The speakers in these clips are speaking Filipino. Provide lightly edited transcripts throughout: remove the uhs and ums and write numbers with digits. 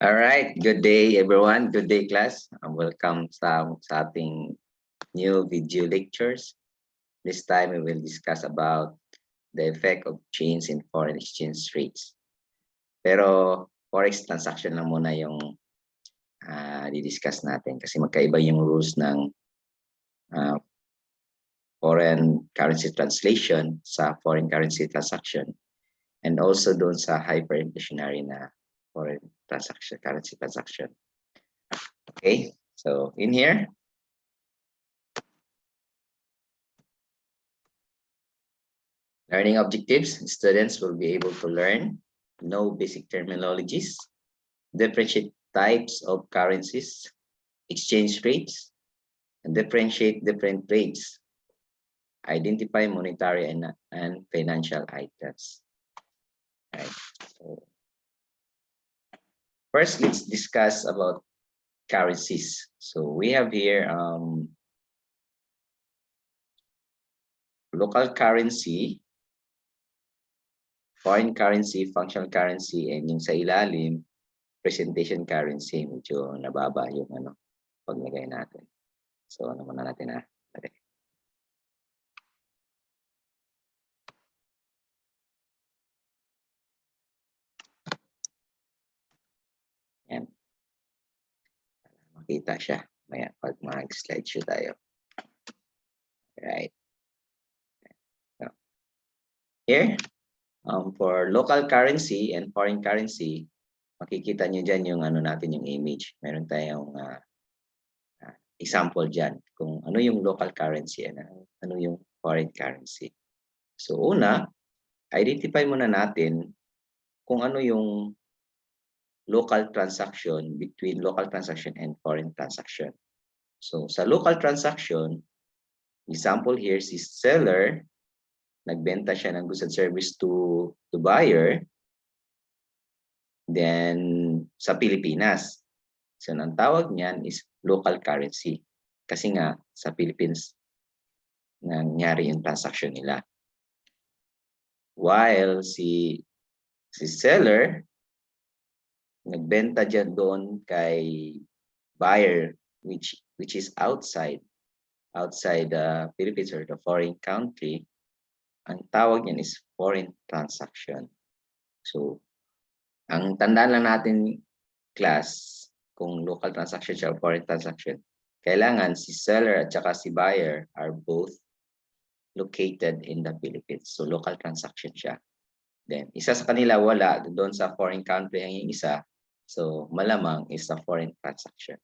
All right, good day everyone. Good day class. Welcome sa ating new video lectures. This time we will discuss about the effect of change in foreign exchange rates. Pero forex transaction lang muna yung di-discuss natin kasi magkaiba yung rules ng foreign currency translation sa foreign currency transaction and also doon sa hyperinflationary na foreign transaction, currency transaction. Okay, so in here, learning objectives, students will be able to learn, know basic terminologies, differentiate types of currencies, exchange rates, and differentiate different rates, identify monetary and financial items. All right. So first, let's discuss about currencies. So we have here local currency, foreign currency, functional currency, and yung sa ilalim, presentation currency. Medyo nababa yung paglagay natin. So ano muna natin okay. Yan. Makita siya. Maya pag mag-slideshow tayo. Right. So, here, for local currency and foreign currency, makikita nyo dyan yung natin yung image. Meron tayong example dyan kung ano yung local currency and ano yung foreign currency. So una, identify muna natin kung ano yung local transaction between local transaction and foreign transaction. So sa local transaction, example here, si seller, nagbenta siya ng goods and service to buyer, then sa Pilipinas. So ang tawag niyan is local currency. Kasi nga sa Philippines nangyari yung transaction nila. While si seller, nagbenta dyan doon kay buyer which is outside the Philippines or the foreign country, ang tawag niyan is foreign transaction. So ang tandaan lang natin class kung local transaction siya o foreign transaction, kailangan si seller at saka si buyer are both located in the Philippines. So local transaction siya. Then isa sa kanila wala, doon sa foreign country ang isa. So malamang is a foreign transaction.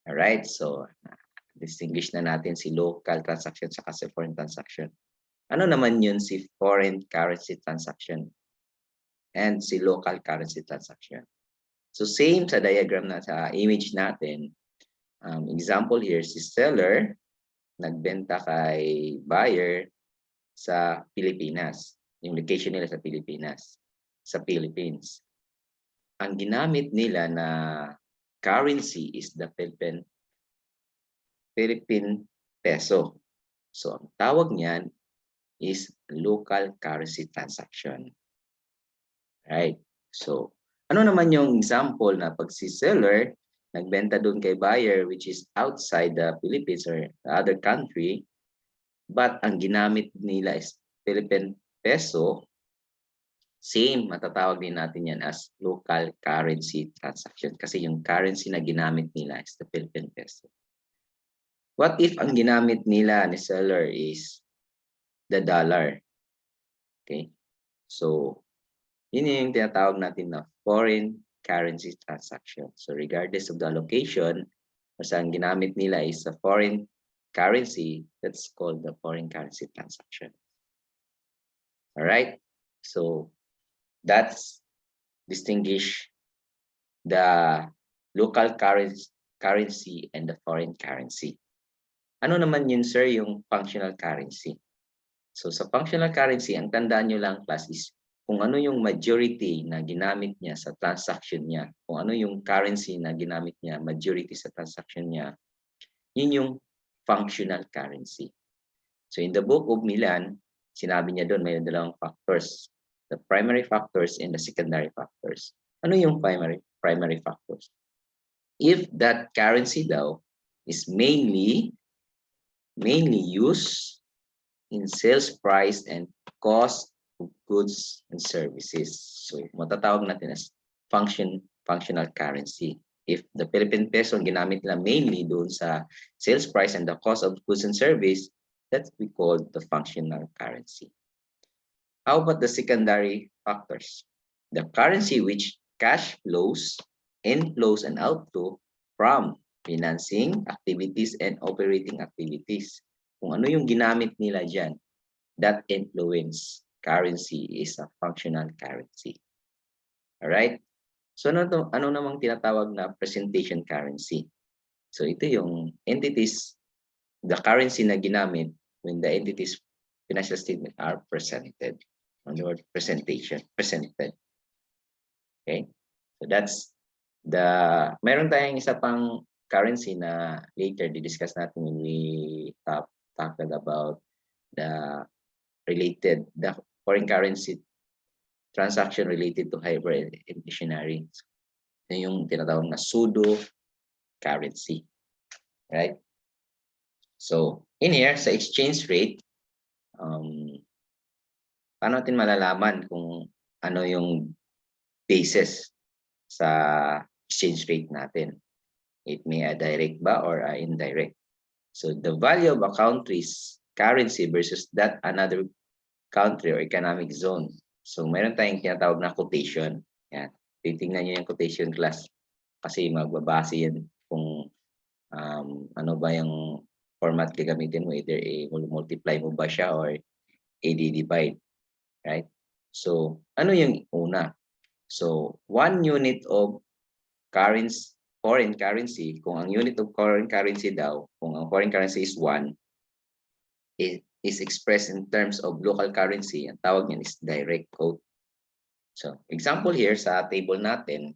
Alright, so distinguish na natin si local transaction sa kasi foreign transaction. Ano naman yun si foreign currency transaction and si local currency transaction? So same sa diagram na sa image natin. Example here, si seller nagbenta kay buyer sa Pilipinas. Yung location nila sa Pilipinas, sa Philippines. Ang ginamit nila na currency is the Philippine peso. So ang tawag niyan is local currency transaction. Right? So ano naman yung example na pag si seller nagbenta doon kay buyer which is outside the Philippines or the other country, but ang ginamit nila is Philippine peso, same, matatawag din natin yan as local currency transaction kasi yung currency na ginamit nila is the Philippine peso. What if ang ginamit nila ni seller is the dollar? Okay? So, yun yung tinatawag natin na foreign currency transaction. So, regardless of the location, basta ang ginamit nila is a foreign currency, that's called the foreign currency transaction. Alright? So, that's distinguish the local currency and the foreign currency. Ano naman yun, sir, yung functional currency? So sa functional currency, ang tandaan nyo lang class is kung ano yung majority na ginamit niya sa transaction niya, kung ano yung currency na ginamit niya, majority sa transaction niya, yun yung functional currency. So in the Book of Milan, sinabi niya doon may dalawang factors. The primary factors and the secondary factors. Ano yung primary factors? If that currency daw is mainly used in sales price and cost of goods and services. So matatawag natin as functional currency. If the Philippine peso ang ginamit nila mainly doon sa sales price and the cost of goods and service, that's we call the functional currency. How about the secondary factors? The currency which cash flows, inflows, and outflow from financing activities and operating activities. Kung ano yung ginamit nila dyan, that influence currency is a functional currency. Alright? So ano namang tinatawag na presentation currency? So ito yung entities, the currency na ginamit when the entities financial statement are presented. On the word presentation, presented. Okay? So that's the, meron tayong isa pang currency na later di-discuss natin when we talked about the foreign currency transaction related to hyperinflationary. Yung tinatawag na pseudo currency. Right? So, in here, sa exchange rate, paano natin malalaman kung ano yung basis sa exchange rate natin? It may a direct ba or a indirect. So the value of a country's currency versus that another country or economic zone. So meron tayong tinatawag na quotation. Yan. Titingnan nyo yung quotation class kasi magbabase yan kung ano ba yung format gagamitin mo, either multiply mo ba siya or divide. Right? So ano yung una? So 1 unit of currency, foreign currency, kung ang unit of foreign currency daw, kung ang foreign currency is 1, it is expressed in terms of local currency, ang tawag niyan is direct quote. So, example here sa table natin,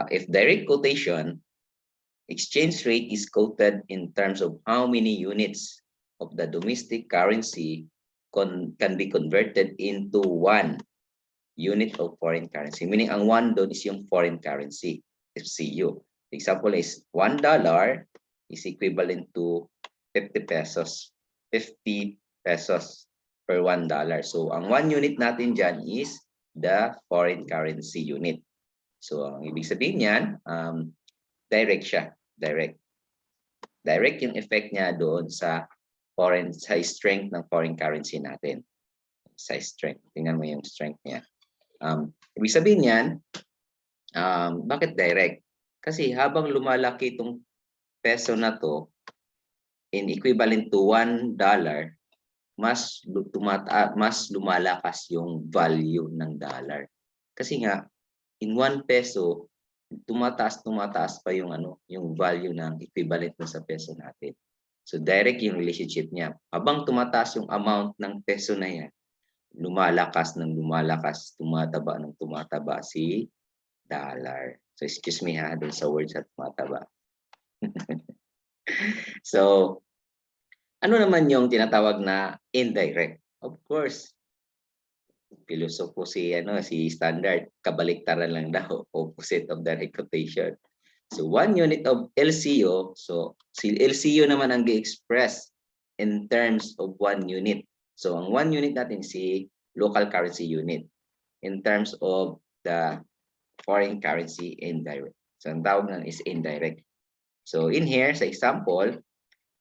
if direct quotation, exchange rate is quoted in terms of how many units of the domestic currency can be converted into 1 unit of foreign currency. Meaning, ang 1 doon is yung foreign currency, FCU. Example is $1 is equivalent to 50 pesos. 50 pesos per $1. So, ang 1 unit natin dyan is the foreign currency unit. So, ang ibig sabihin niyan, direct siya. Direct. Direct yung effect niya doon sa strength ng foreign currency natin. Sa strength. Tingnan mo yung strength niya. Ibig sabihin niyan, bakit direct? Kasi habang lumalaki itong peso na to, in equivalent to $1, mas lumalakas yung value ng dollar. Kasi nga, in 1 peso, tumataas pa yung yung value ng equivalent sa peso natin. So direct yung relationship niya. Habang tumataas yung amount ng peso na yan, lumalakas, tumataba si dollar. So excuse me ha, dun sa words at tumataba. So, ano naman yung tinatawag na indirect? Of course, pilosopo si Standard, kabaliktaran lang daw, opposite of direct quotation. So 1 unit of LCO, so si LCO naman ang gi-express in terms of 1 unit. So ang 1 unit natin si local currency unit in terms of the foreign currency indirect. So ang tawag nan is indirect. So in here sa example,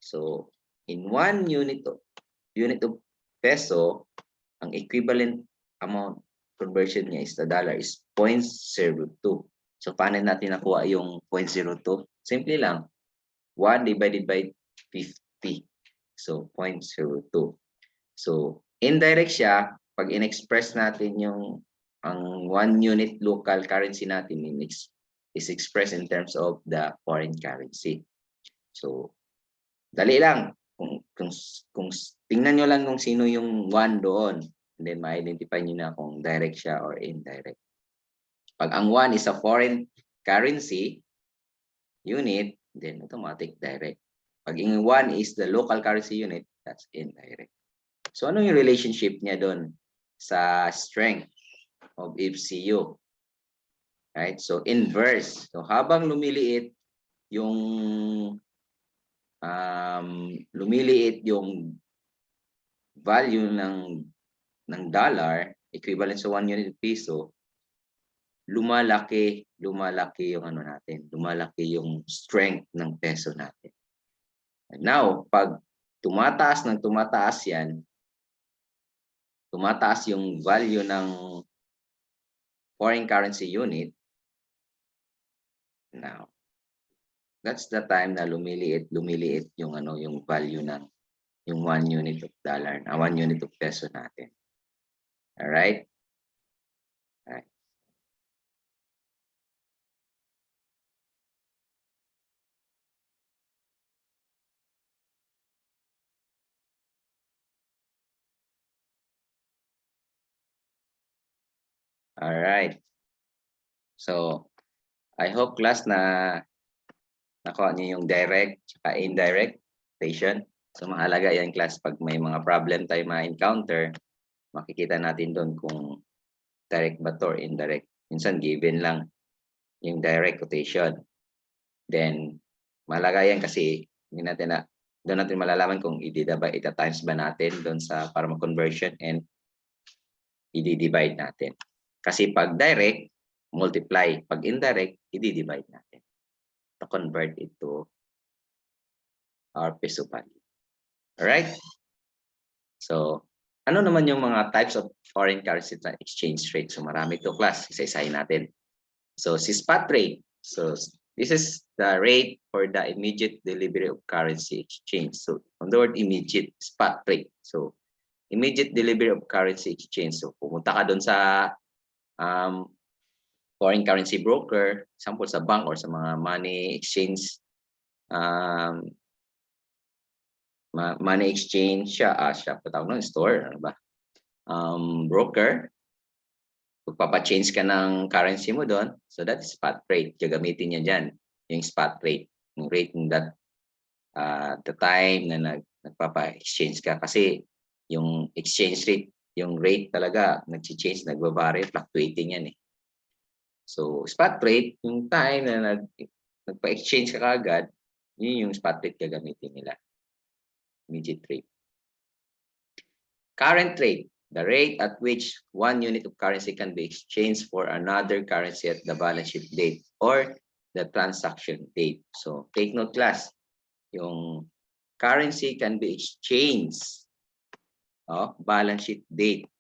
so in 1 unit of peso, ang equivalent amount conversion niya is the dollar is 0.02. So paano natin nakuha yung 0.02? Simple lang. 1 divided by 50. So 0.02. So indirect siya pag in-express natin yung ang 1 unit local currency natin is expressed in terms of the foreign currency. So dali lang. Kung tingnan nyo lang kung sino yung 1 doon, and then ma-identify nyo na kung direct siya or indirect. Pag ang 1 is a foreign currency unit, then automatic direct. Pag ang 1 is the local currency unit, that's indirect. So ano yung relationship niya doon sa strength? of FCU. Right? So inverse. So habang lumiliit yung value ng dollar equivalent sa 1 unit of peso, lumalaki yung ano natin, lumalaki yung strength ng peso natin. Now, pag tumataas yan, tumataas yung value ng foreign currency unit. Now, that's the time na lumiliit yung ano, yung value ng yung 1 unit of dollar, 1 unit of peso natin. All right? All right. All right. So, I hope class na nakuha niyo yung direct at indirect station. So, mahalaga yan class pag may mga problem tayo ma-encounter, makikita natin doon kung direct ba to or indirect. Minsan given lang yung direct quotation. Then, mahalaga yan kasi doon natin malalaman kung ita-times ba natin doon sa para ma-conversion and i-divide natin. Kasi pag direct, multiply. Pag indirect, i-divide natin to convert it to our peso value. Alright? So, ano naman yung mga types of foreign currency exchange rate? So, marami to class. Isa-isahin natin. So, si spot rate. So, this is the rate for the immediate delivery of currency exchange. So, on the word immediate, spot rate. So, immediate delivery of currency exchange. So, pumunta ka doon sa foreign currency broker, example sa bank or sa mga money exchange money exchange siya patawag ng store, ano ba? Broker. Pagpapa-change ka ng currency mo doon, so that is spot rate. Gagamitin niya diyan yung spot rate, yung rate that the time na nagpapa-exchange ka kasi yung exchange rate, yung rate talaga nagchi-change, nagba-vary, fluctuating yan eh. So, spot rate, yung time na nagpa-exchange ka kaagad, yun yung spot rate gagamitin nila. Immediate rate. Current rate, the rate at which 1 unit of currency can be exchanged for another currency at the balance sheet date or the transaction date. So, take note class, yung currency can be exchanged balance sheet date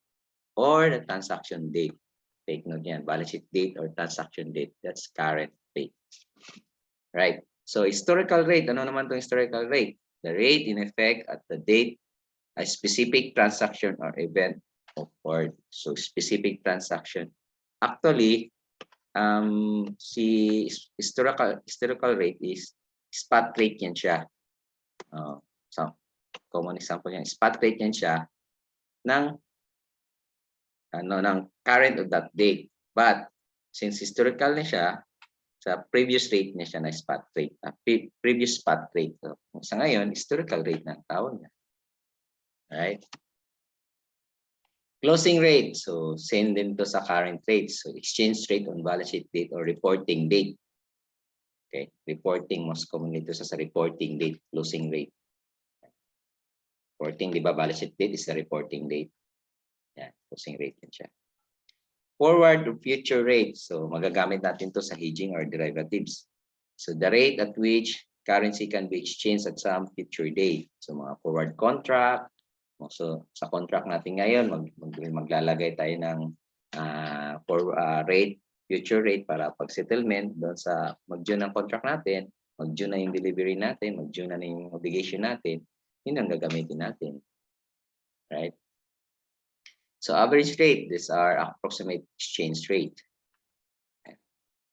or the transaction date. Take note yan, balance sheet date or transaction date. That's current rate. Right. So, historical rate. Ano naman itong historical rate? The rate in effect at the date a specific transaction or event occurred. So, specific transaction. Actually, si historical rate is spot rate yan siya. So, common example yan. Spot rate yan siya ng current of that date. But since historical na siya, sa previous rate niya siya na spot rate, previous spot rate. So, sa ngayon, historical rate na tawag niya. Right? Closing rate. So, same din to sa current rate. So, exchange rate on balance sheet date or reporting date. Okay, reporting most commonly to sa reporting date, closing rate. Reporting, di ba, balance sheet date is the reporting date. Yan, closing rate yan siya. Forward or future rate. So, magagamit natin to sa hedging or derivatives. So, the rate at which currency can be exchanged at some future date. So, mga forward contract. So, sa contract natin ngayon, maglalagay tayo ng rate, future rate para pag settlement doon sa mag-due ng contract natin, mag-due na yung delivery natin, mag-due na yung obligation natin, yun ang gagamitin natin. Right? So, average rate, these are approximate exchange rate.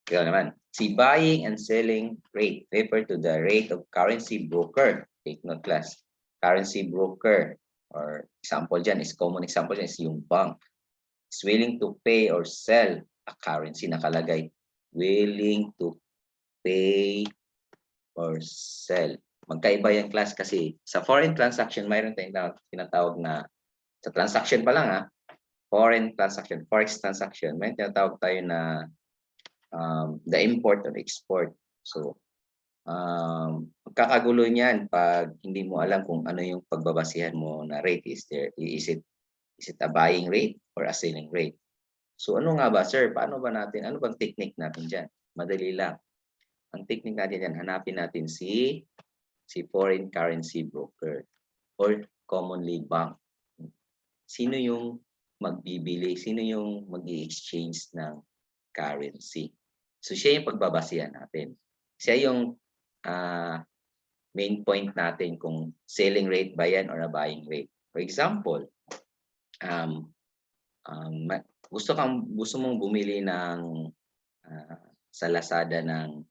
Kaya naman, si buying and selling rate refer to the rate of currency broker. Take note class. Currency broker or example dyan is common example dyan is yung bank is willing to pay or sell a currency, nakalagay willing to pay or sell. Magkaiba yung class kasi sa foreign transaction mayroon tayong tinatawag na sa transaction pa lang foreign transaction, forex transaction, may tinatawag tayo na the import or export. So, magkakagulo niyan pag hindi mo alam kung ano yung pagbabasihan mo na rate is there. Is it a buying rate or a selling rate? So ano nga ba, sir? Paano ba natin, ano bang technique natin dyan? Madali lang. Ang technique natin dyan, hanapin natin si foreign currency broker or commonly bank. Sino yung magbibili? Sino yung mag-i-exchange ng currency? So siya yung pagbabasihan natin. Siya yung main point natin kung selling rate ba yan or a buying rate. For example, gusto mong bumili ng sa Lazada ng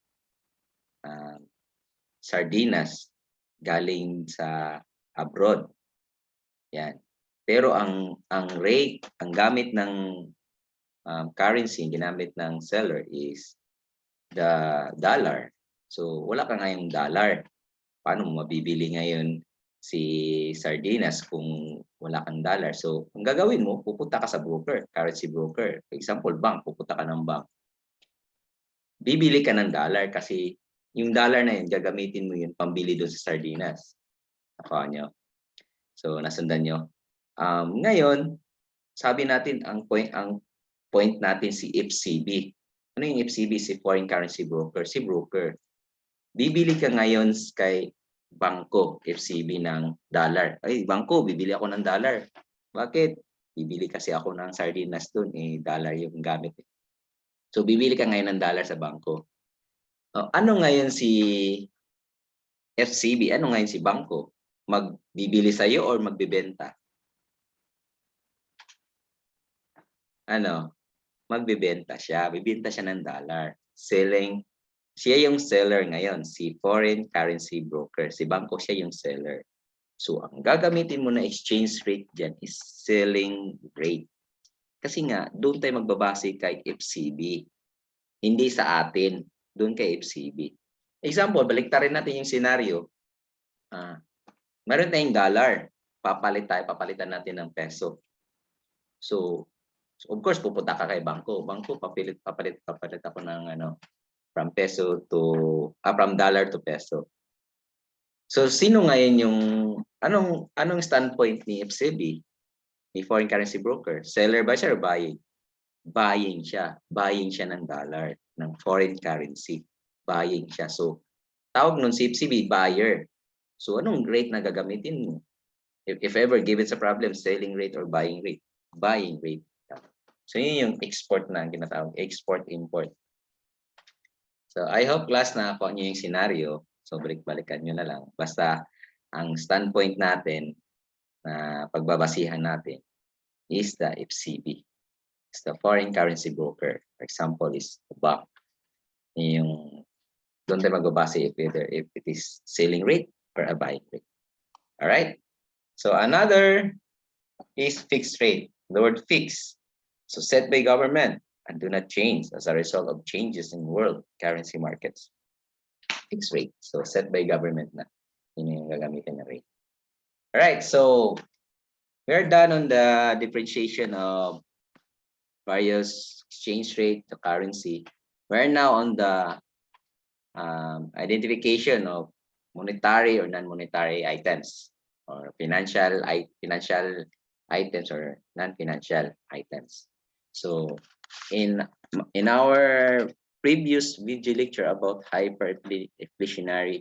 sardinas galing sa abroad. Yan. Pero ang rate, ang gamit ng currency ginamit ng seller is the dollar. So wala ka ngayong dollar. Paano mo mabibili ngayon si sardinas kung wala kang dollar? So ang gagawin mo, pupunta ka sa broker, currency broker. For example, bank, pupunta ka ng bank. Bibili ka ng dollar kasi yung dollar na yun, gagamitin mo yun pambili doon sa sardinas. Nakuha nyo? So nasundan nyo? Ngayon, sabi natin ang point natin si FCB. Ano yung FCB? Si foreign currency broker. Si broker. Bibili ka ngayon kay Bangko, FCB ng dollar. Ay, Bangko, bibili ako ng dollar. Bakit? Bibili kasi ako ng sardinas doon. Dollar yung gamit. So, bibili ka ngayon ng dollar sa Bangko. Ano ngayon si FCB? Ano ngayon si Bangko? Magbibili sa'yo or magbibenta? Ano? Magbibenta siya. Bibenta siya ng dollar. Siya yung seller ngayon, si foreign currency broker. Si Bangko siya yung seller. So, ang gagamitin mo na exchange rate dyan is selling rate. Kasi nga, doon tayo magbabase kay FCB. Hindi sa atin, doon kay FCB. Example, baliktarin natin yung scenario. Meron tayong dollar. Papalitan natin ng peso. So of course, pupunta ka kay Bangko. Bangko, papalit ako ng from dollar to peso. So sino ngayon yung anong standpoint ni FCB, ni foreign currency broker? Seller ba siya or buying? Buying siya. Buying siya ng dollar, ng foreign currency. Buying siya. So tawag nun si FCB, buyer. So anong rate na gagamitin mo? If ever given sa problem, selling rate or buying rate? Buying rate. So yun yung export na ginatawag, export-import. So I hope class na ako nyo yung scenario. So balik-balikan nyo na lang. Basta ang standpoint natin na pagbabasihan natin is the FCB. It's the foreign currency broker. For example, is the bank. Yung doon tayo magbabase if it is selling rate or a buying rate. All right? So another is fixed rate. The word fixed. So set by government and do not change as a result of changes in world currency markets. Fixed rate. So set by government na. Yun yung gagamitin na rate. All right. So we're done on the differentiation of various exchange rate to currency. We're now on the identification of monetary or non-monetary items, or financial items or non-financial items. So in our previous video lecture about hyperinflationary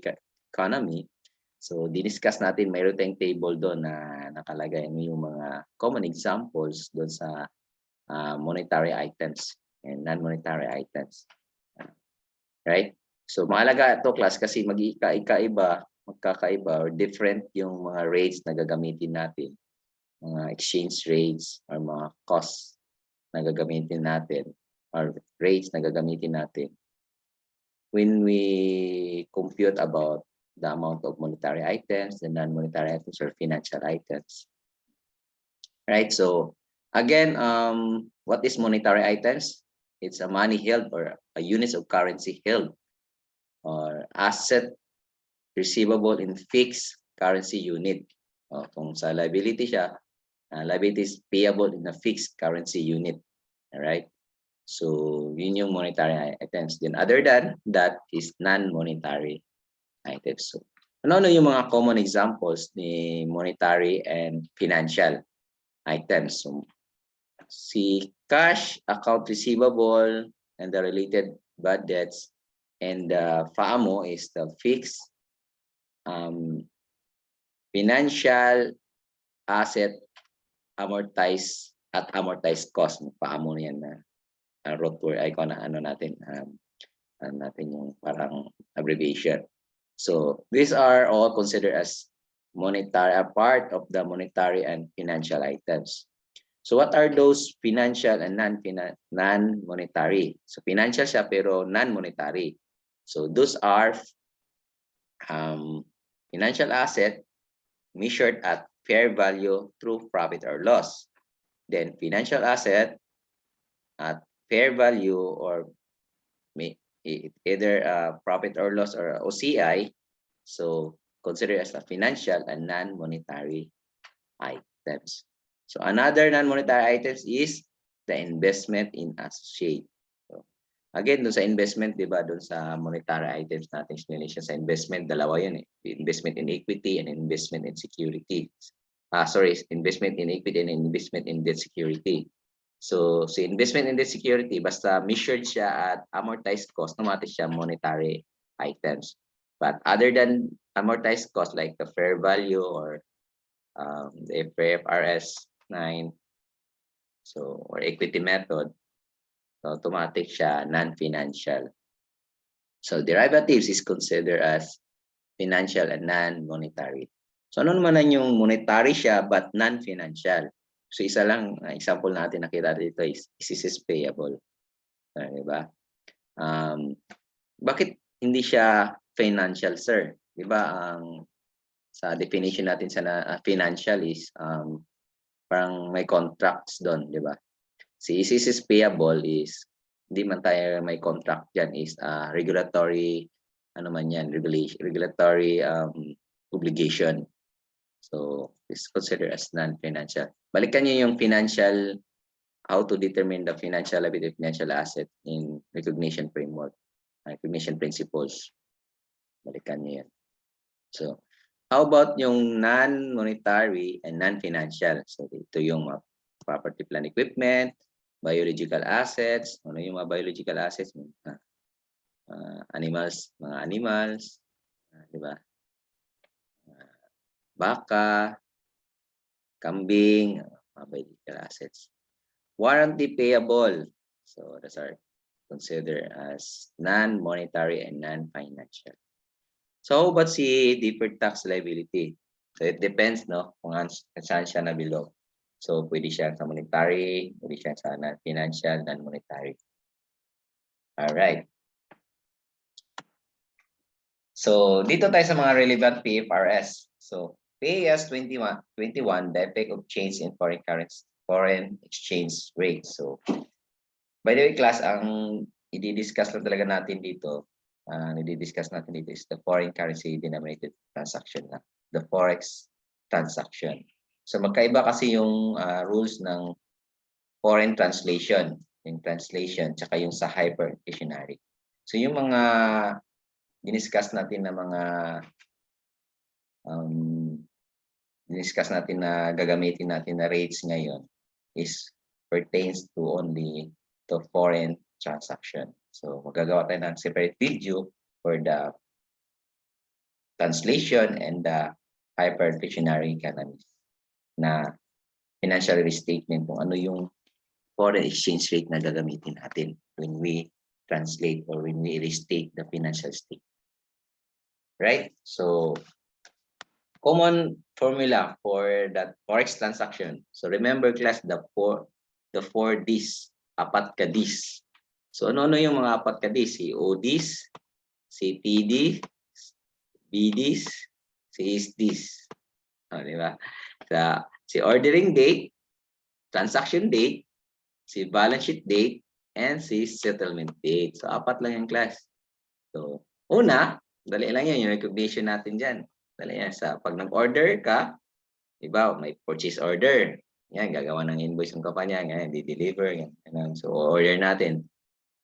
economy, so diniscuss natin, mayroon tayong table doon na nakalagay yung mga common examples doon sa monetary items and non-monetary items. Right? So mahalaga ito class kasi magkakaiba or different yung mga rates na gagamitin natin, mga exchange rates or mga costs na gagamitin natin or rates na gagamitin natin when we compute about the amount of monetary items, the non-monetary items, or financial items. Right? So again, what is monetary items? It's a money held or a units of currency held or asset receivable in fixed currency unit. Kung sa liability siya, liabilities payable in a fixed currency unit. All right. So yun yung monetary items. Then other than that is non-monetary items. So ano yung mga common examples ni monetary and financial items? So si cash, account receivable, and the related bad debts, and FAMO is the fixed financial asset amortized cost. FAMO yan na root word icon na ano natin yung parang abbreviation. So these are all considered as monetary, a part of the monetary and financial items. So what are those financial and non-monetary? So financial siya pero non-monetary. So those are financial asset measured at fair value through profit or loss. Then financial asset at fair value or either profit or loss or OCI, so consider as a financial and non-monetary items. So another non-monetary items is the investment in associate. So again, dun sa investment, di ba, dun sa monetary items natin, explanation sa investment, dalawa yun eh. Investment in equity and investment in security. Investment in equity and investment in debt security. So investment in debt security, basta measured siya at amortized cost, automatic siya monetary items. But other than amortized cost, like the fair value or the IFRS 9, so or equity method, so automatic siya non-financial. So derivatives is considered as financial and non-monetary. So ano naman yung monetary siya but non-financial? So isa lang example natin nakita dito is is payable. Diba? Bakit hindi siya financial, sir? Diba sa definition natin sa financial is parang may contracts doon, diba? Si is payable is hindi man tayo may contract diyan, is regulatory regulatory obligation. So it's considered as non-financial. Balikan niyo yung financial, how to determine the financial liability, financial asset in recognition framework, recognition principles. Balikan niyo yan. So how about yung non-monetary and non-financial? So ito yung property, plant, equipment, biological assets. Ano yung mga biological assets? Animals, mga animals, di ba? Baka, kambing, mga biological assets. Warranty payable. So those are considered as non-monetary and non-financial. So how about si deferred tax liability? So it depends, no, kung saan siya nabilog. So pwede siya sa monetary, pwede siya sa non-financial, non-monetary. All right. So dito tayo sa mga relevant PFRS. So PAS 21, the effect of change in foreign exchange rate. So by the way, class, ang i-discuss lang talaga natin dito, i-discuss natin dito is the foreign currency denominated transaction na, the forex transaction. So magkaiba kasi yung rules ng foreign translation, yung translation, tsaka yung sa hyperinflationary. So yung mga diniscuss natin na mga diniscuss natin na gagamitin natin na rates ngayon is pertains to only the foreign transaction. So magagawa tayo ng separate video for the translation and the hyperinflationary economies na financial restatement kung ano yung foreign exchange rate na gagamitin natin when we translate or when we restate the financial state. Right? So common formula for that forex transaction. So remember, class, the four Ds, apat ka Ds. So ano yung mga apat ka Ds? Si ODs, si PD, BDs, si ISDs. Di ba? Si ordering date, transaction date, si balance sheet date, and si settlement date. So apat lang yung class. So una, dali lang yan, yung recognition natin dyan. Dali yan, pag nag-order ka, diba, may purchase order. Yan, gagawa ng invoice ng kumpanya, ngayon, di-deliver. So, order natin.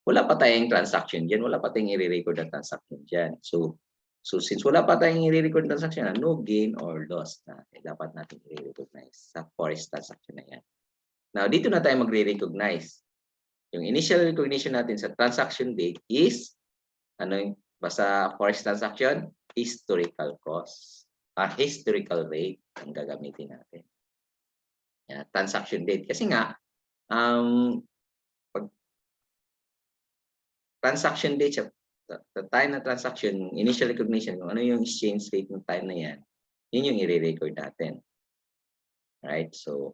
Wala pa tayong transaction dyan. Wala pa tayong i-record na transaction dyan. So since wala pa tayong i-record na transaction, no gain or loss na dapat natin i-recognize sa forex transaction na yan. Now, dito na tayo magre-recognize. Yung initial recognition natin sa transaction date is, ano yung basta forex transaction? Historical cost. Historical rate ang gagamitin natin. Yan, transaction date. Kasi nga, transaction date, the time na transaction, initial recognition, kung ano yung exchange rate ng time na yan, yun yung i-record natin. Right? So,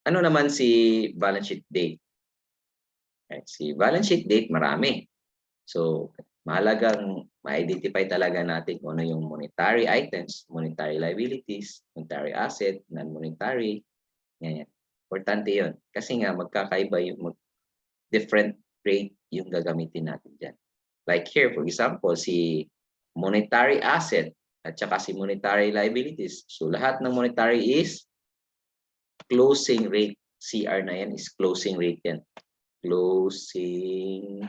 ano naman si balance sheet date? Right? Si balance sheet date, marami. So, mahalagang ma-identify talaga natin kung ano yung monetary items, monetary liabilities, monetary asset, non-monetary. Yan. Importante yun. Kasi nga, magkakaiba yung different rate yung gagamitin natin dyan. Like here, for example, si monetary asset at saka si monetary liabilities. So, lahat ng monetary is closing rate. CR na yan is closing rate yan. Closing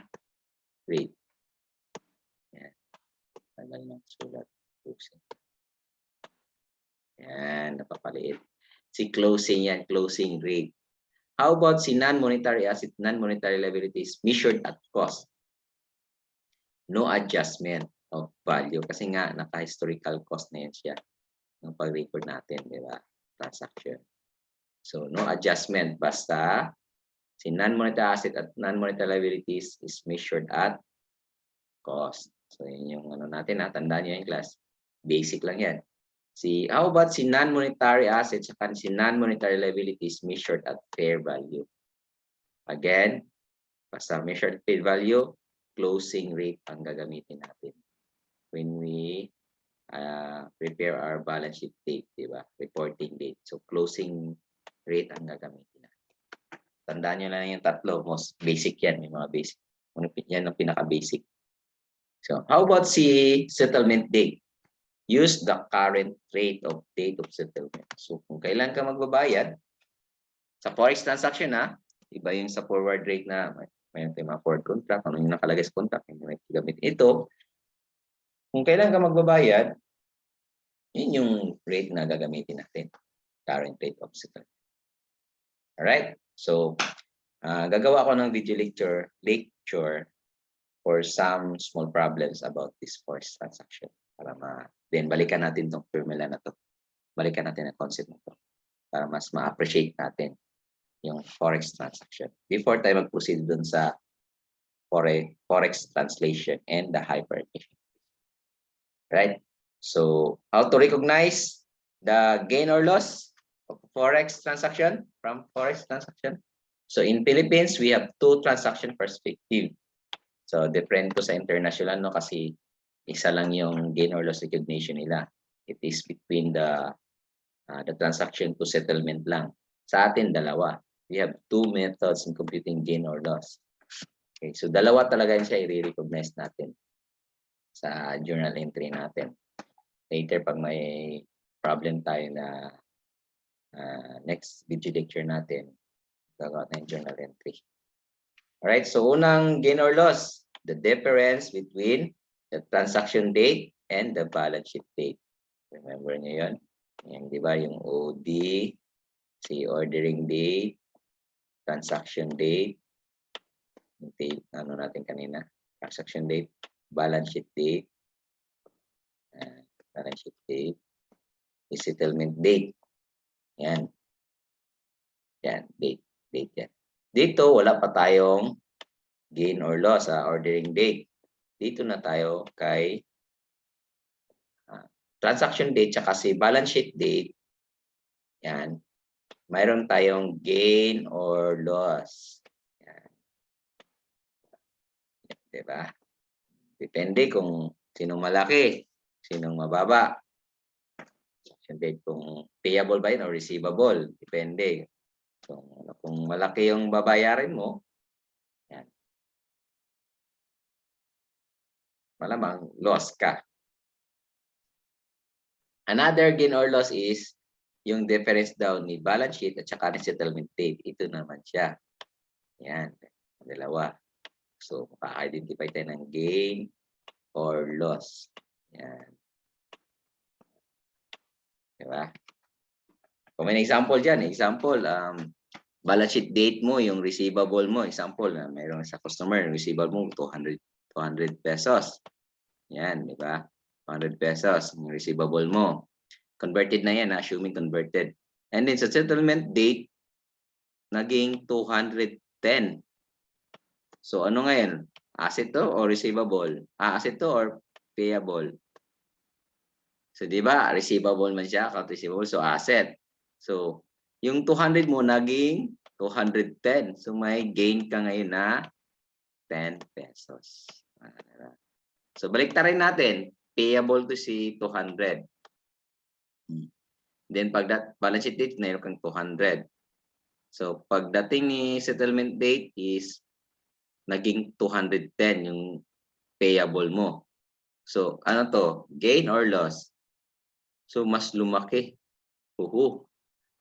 rate. Yan. Tagal ng sulat. Closing. Yan, napapaliit. Si closing yan, closing rate. How about si non-monetary asset, non-monetary liabilities measured at cost? No adjustment of value kasi nga naka-historical cost na yan siya ng pag-record natin, di ba? Transaction. So, no adjustment. Basta si non-monetary asset at non-monetary liabilities is measured at cost. So, yun yung ano natin, tandaan nyo yung class. Basic lang yan. How about si non-monetary assets at si non-monetary liabilities measured at fair value? Again, basta measured fair value, closing rate ang gagamitin natin when we prepare our balance sheet date, di ba? Reporting date. So, closing rate ang gagamitin natin. Tandaan nyo lang yung tatlo. Most basic yan. May mga basic. Yan ang pinaka-basic. So, how about si settlement date? Use the current rate of date of settlement. So, kung kailan ka magbabayad, sa forex transaction, iba yung sa forward rate na may mga forward contract, ano yung nakalagay sa contract, may gamit ito. Kung kailan ka magbabayad, yun yung rate na gagamitin natin. Current rate of settlement. Alright? So, gagawa ko ng video lecture for some small problems about this forex transaction. Para then balikan natin itong formula na to. Balikan natin ang concept na to. Para mas ma-appreciate natin yung forex transaction. Before tayo mag-proceed dun sa forex translation and the hyperinflation. Right? So, how to recognize the gain or loss of forex transaction from forex transaction? So, in Philippines, we have two transaction perspective. So, different to sa international, no? Kasi isa lang yung gain or loss recognition nila. It is between the transaction to settlement lang. Sa atin, dalawa. We have two methods in computing gain or loss. Okay, so dalawa talaga yun siya i-recognize natin sa journal entry natin. Later, pag may problem tayo na next video lecture natin, gagawa na yung journal entry. Alright, so unang gain or loss, the difference between the transaction date and the balance sheet date. Remember nyo yun? Yan, di ba? Yung OD, si ordering date, transaction date, ano natin kanina, transaction date, balance sheet date, is settlement date. Yan. Yan, date yan. Dito, wala pa tayong gain or loss, ordering date. Dito na tayo kay transaction date tsaka si balance sheet date. Yan. Mayroon tayong gain or loss. Yan. Diba? Depende kung sinong malaki, sinong mababa. Transaction date kung payable ba yun or receivable. Depende. So, kung malaki yung babayarin mo, yan. Malamang loss ka. Another gain or loss is yung difference daw ni balance sheet at saka ni settlement date. Ito naman siya. Yan. Dalawa. So, maka-identify tayo ng gain or loss. Yan. Diba? Kung may example dyan, example, balance sheet date mo, yung receivable mo, example, mayroon sa customer, receivable mo, 200 pesos. Yan, di ba? 200 pesos, yung receivable mo. Converted na yan, assuming converted. And then sa settlement date, naging 210. So ano ngayon? Asset to or receivable? Asset to or payable? So di ba, receivable man siya, account receivable, so asset. So yung 200 mo naging 210. So may gain ka ngayon na 10 pesos. So balik rin natin, payable to si 200. Then pag balance sheet date, mayroon kang 200. So pagdating ni settlement date is naging 210 yung payable mo. So ano to? Gain or loss? So mas lumaki.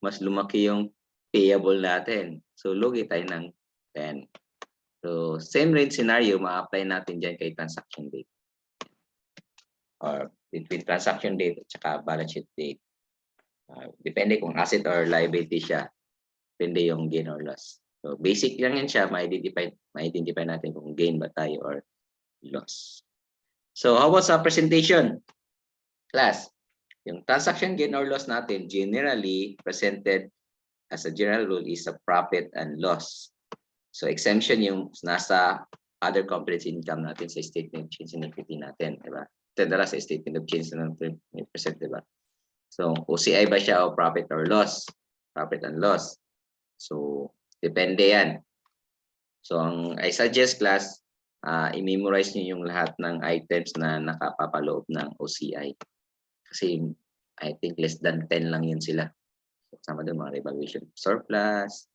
Mas lumaki yung payable natin. So lugi tayo ng 10. So same rate scenario, ma-apply natin dyan kay transaction date. Or between transaction date at saka balance sheet date. Depende kung asset or liability siya. Depende yung gain or loss. So basic lang yan siya, ma-identify natin kung gain ba tayo or loss. So how about sa presentation? Class, yung transaction gain or loss natin generally presented as a general rule is a profit and loss. So exemption yung nasa other comprehensive income natin sa statement of change in equity natin, di ba? Tendara sa statement of change na present, di ba? So OCI ba siya o profit or loss? Profit and loss. So depende yan. So ang I suggest class, i-memorize niyo yung lahat ng items na nakapapaloob ng OCI. Kasi I think less than 10 lang yun sila. Kasama doon mga revaluation surplus,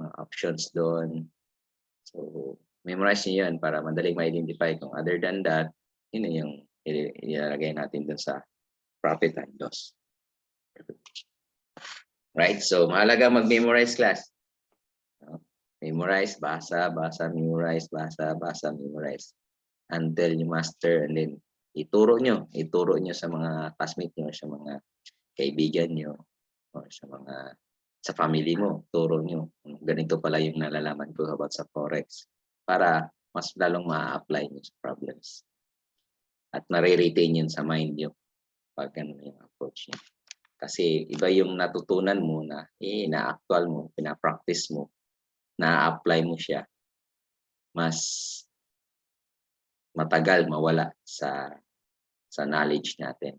mga options doon. So memorize niyo yan para madaling ma-identify kung other than that, yun yung ilalagay natin doon sa profit and loss. Right? So mahalaga mag-memorize class. Memorize, basa, memorize, basa, memorize. Until you master, and then ituro nyo sa mga classmates nyo, sa mga kaibigan nyo, o sa family mo, turo nyo. Ganito pala yung nalalaman ko about sa Forex para mas lalong ma-apply nyo sa problems. At nare-retain yun sa mind nyo pag ano yung approach nyo. Kasi iba yung natutunan mo na na-actual mo, pina-practice mo, na-apply mo siya, mas matagal mawala sa knowledge natin.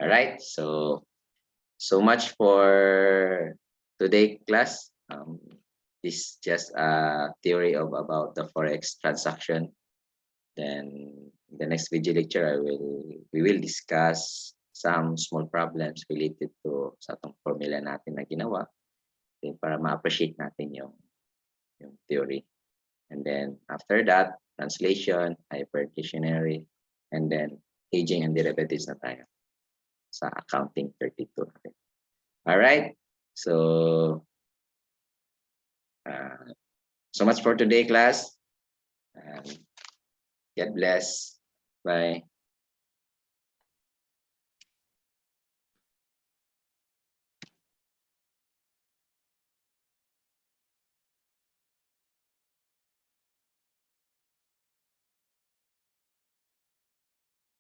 Alright, so much for today class. This is just a theory about the Forex transaction. Then the next video lecture, we will discuss some small problems related to sa itong formula natin na ginawa, okay, para ma-appreciate natin yung theory. And then after that, translation, hyper-dictionary, and then hedging and derivatives na tayo sa accounting 32. Okay. All right. So much for today, class. God bless. Bye.